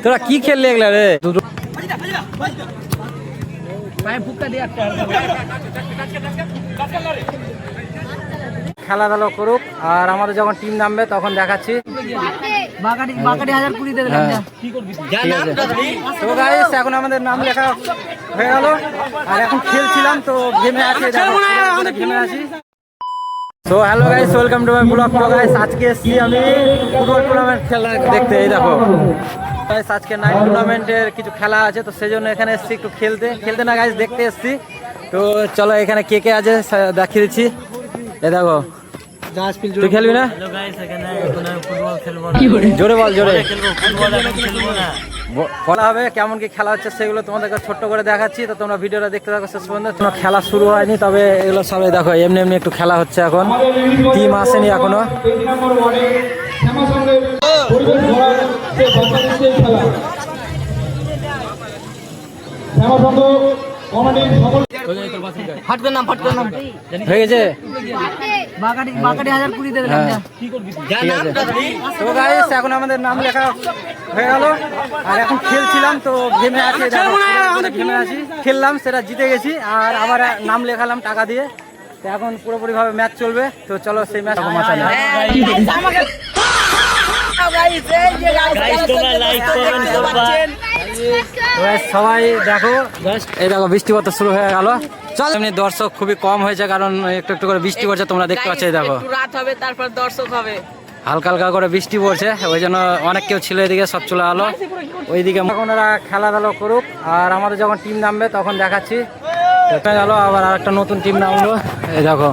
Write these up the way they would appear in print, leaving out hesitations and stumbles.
তোরা কি খেললে এগুলা রে? খেলাধুলা করুক আর আমাদের যখন টিম নামবে তখন দেখাচ্ছি। তো গাইস এখন আমাদের নাম লেখা হয়ে গেল আর এখন খেলছিলাম তো গেমে আছে গেমে আছি। তো hello guys, welcome to my blog. তো গাইস আজকে এসেছি আমি ফুটবল টুর্নামেন্ট খেলা দেখতে। এই দেখো গাইস আজকে নাইট টুর্নামেন্টের কিছু খেলা আছে তো সেজন্য এখানে এসেছি একটু খেলতে না গাইস দেখতে এসেছি। তো চলো এখানে কে কে আছে দেখিয়ে দিচ্ছি। এই দেখো তুই খেলবি না? জোরে বল, জোরে বলা হবে কেমন কি খেলা হচ্ছে সেগুলো তোমাদেরকে ছোট্ট করে দেখাচ্ছি। তো তোমরা ভিডিওটা দেখতে থাকো শেষ পর্যন্ত। কোনো খেলা শুরু হয়নি তবে এগুলো সবাই দেখো এমনি এমনি একটু খেলা হচ্ছে। এখন টিম আসেনি এখনো। হয়ে গেছে তো গাইস এখন আমাদের নাম লেখা হয়ে গেল আর এখন খেলছিলাম তো গেমে আছে গেমে আছি। খেললাম সেটা জিতে গেছি আর আবার নাম লেখালাম টাকা দিয়ে। তো এখন পুরোপুরি ভাবে ম্যাচ চলবে। তো চলো সেই ম্যাচ সবাই দেখো। এই দেখো বৃষ্টিপাত শুরু হয়ে গেল। চল এমনি দর্শক খুবই কম হয়েছে কারণ একটু একটু করে বৃষ্টি পড়ছে, তোমরা দেখতে পাচ্ছ। এই দেখো রাত হবে তারপর দর্শক হবে, হালকা হালকা করে বৃষ্টি পড়ছে ওই জন্য অনেক কেউ ছিল এদিকে, সব চলে গেলো ওইদিকে। এখন ওরা খেলাধুলা করুক আর আমাদের যখন টিম নামবে তখন দেখাচ্ছি। গেল আবার আর একটা নতুন টিম নামলো। এই দেখো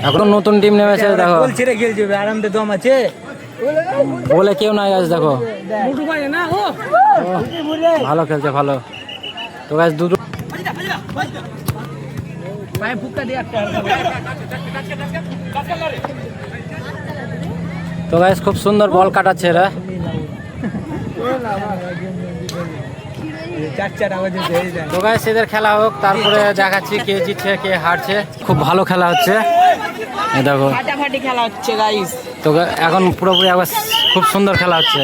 এখন নতুন টিম নেমেছে। দেখো আরামে দম আছে বলে কেউ নাই গাছ। দেখো ভালো খেলছে, ভালো। তো গাছ দুটো তো গাছ খুব সুন্দর বল কাটাচ্ছে এরা। তো গাইস এদের খেলা হোক তারপরে দেখাচ্ছি কে জিতছে কে হারছে। খুব ভালো খেলা হচ্ছে। দেখো ফাটাফাটি খেলা হচ্ছে গাইস। তো এখন পুরোপুরি আবার খুব সুন্দর খেলা হচ্ছে।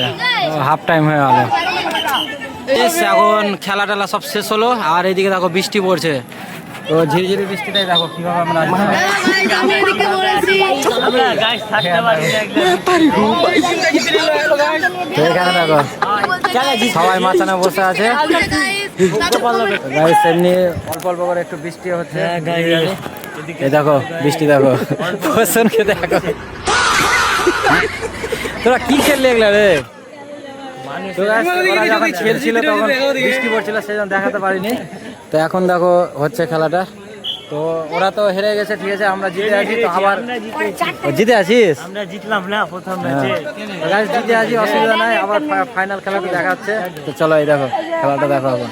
হাফ টাইম হয়ে গেল। এখন খেলা টেলা সব শেষ হলো আর এইদিকে দেখো বৃষ্টি পড়ছে। তো ঝিরিঝিরি বৃষ্টিটাই দেখো কিভাবে আমরা এখানে দেখো সবাই মাচানে বসে আছে। গাইস এমনি অল্প অল্প করে একটু বৃষ্টি হচ্ছে। এই দেখো বৃষ্টি দেখো দেখো। তোরা কি খেললি এগুলা রে? যখন খেলছিল তখন বৃষ্টি পড়ছিল সেই জন্য দেখাতে পারিনি। তো এখন দেখো হচ্ছে খেলাটা। তো ওরা তো হেরে গেছে, ঠিক আছে, আমরা জিতে আছি। তো আবার জিতে আছিস? আমরা জিতলাম না প্রথম ম্যাচে, জিতে আছি, অসুবিধা নাই। আবার ফাইনাল খেলাটা দেখাচ্ছে। তো চলো এই দেখো খেলাটা দেখো এখন।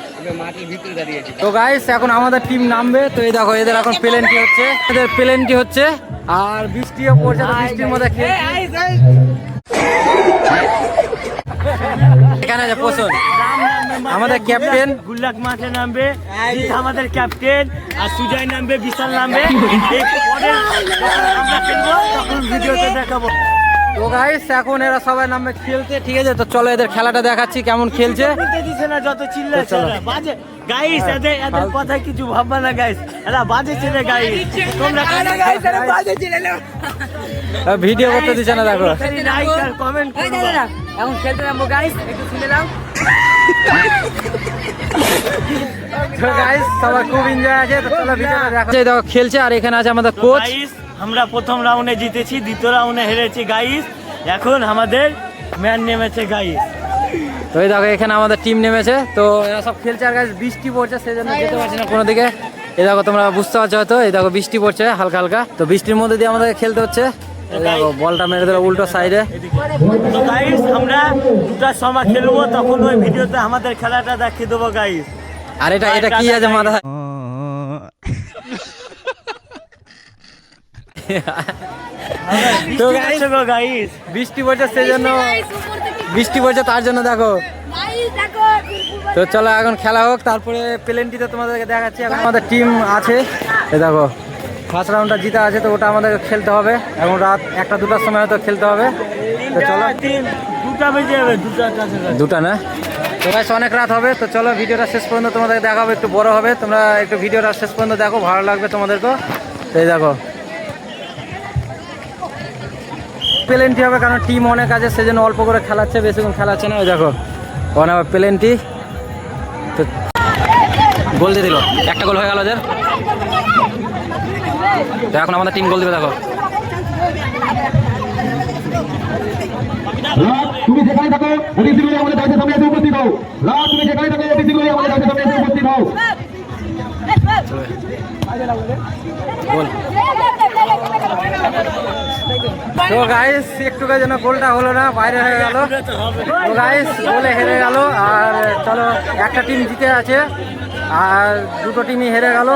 তো গাইস এখন আমাদের টিম নামবে। তো এই দেখো এদের এখন পেলেন্টি হচ্ছে, এদের পেলেন্টি হচ্ছে আর বৃষ্টিও পড়ছে। তো বৃষ্টির মধ্যে এখানে যে পোষণ আমাদের ক্যাপ্টেন গুল্লাক মাঠে নামবে, আমাদের ক্যাপ্টেন আর সুজয় নামবে, বিশাল নামবে। আমরা খেলবো তখন ভিডিওতে দেখাবো। তো গাইস এখন এরা সবাই নামবে খেলতে, ঠিক আছে। তো চলো এদের খেলাটা দেখাচ্ছি কেমন খেলছে। দিছে না যত চিল্লাচ্ছে বাজে গাইস, এদের কথায় কিছু ভাববা না গাইস, এরা বাজে ছেলে গাইস। তোমরা বাজে ছেলে ভিডিও করতে দিচ্ছে না, দেখো লাইক আর কমেন্ট করো। এখন খেলতে নামবো গাইস, একটু শুনে নাও। তো গাইস সবাই খুব এনজয় আছে। তো চলো ভিডিওটা দেখো। এই দেখো খেলছে আর এখানে আছে আমাদের কোচ। গাইস আমরা প্রথম রাউন্ডে জিতেছি, দ্বিতীয় রাউন্ডে হেরেছি গাইস। এখন আমাদের ম্যান নেমেছে গাইস। তো এই দেখো এখানে আমাদের টিম নেমেছে। তো এরা সব খেলছে আর গাইস বৃষ্টি পড়ছে সেই জন্য যেতে পারছি না কোনো দিকে। এই দেখো তোমরা বুঝতে পারছো হয়তো, এই দেখো বৃষ্টি পড়ছে হালকা হালকা। তো বৃষ্টির মধ্যে দিয়ে আমাদের খেলতে হচ্ছে। এই দেখো বলটা মেরে দিল উল্টো সাইডে। তো গাইস আমরা দুটার সময় খেলবো, তখন ওই ভিডিওতে আমাদের খেলাটা দেখিয়ে দেবো গাইস। আর এটা কি আছে মাথায়? তো গাইস বৃষ্টি পড়ছে সেই জন্য, বৃষ্টি পড়ছে তার জন্য দেখো। তো চলো এখন খেলা হোক তারপরে প্লেনটিতে তোমাদেরকে দেখাচ্ছি। এখন আমাদের টিম আছে এই দেখো ফার্স্ট রাউন্ডটা জিতা আছে, তো ওটা আমাদের খেলতে হবে। এখন রাত 1টা-2টার সময় হয়তো খেলতে হবে। তো চলো, 2টা বেজে যাবে, 2টার কাছাকাছি। 2টা না? তো গাইস অনেক রাত হবে, তো চলো ভিডিওটা শেষ পর্যন্ত তোমাদের দেখাবো, একটু বড় হবে, তোমরা একটু ভিডিওটা শেষ পর্যন্ত দেখো, ভালো লাগবে তোমাদেরকেও। তো এই দেখো প্লেনটি হবে, কারণ টিম অনেক আছে সেজন্য অল্প করে খেলাচ্ছে, বেশিক্ষণ খেলাচ্ছে না। ওই দেখো ওখানে আবার প্লেনটি তো গোল দিয়ে দিল, একটা গোল হয়ে গেল ওদের। তো এখন আমাদের টিম গোল দিবে, দেখো তুমি যেখানে থাকো অতিথিগুলি আমাদের দায়িত্বের সামনে এসে উপস্থিত হও। তুমি যেখানে থাকো অতিথিগুলি আমাদের দায়িত্বের সামনে এসে উপস্থিত হও। গোল। তো গাইস একটু যেন গোলটা হলো না, বাইরে হয়ে গেল। তো গাইস গোলে হেরে গেল। আর চলো, একটা টিম জিতে আছে আর দুটো টিমই হেরে গেল।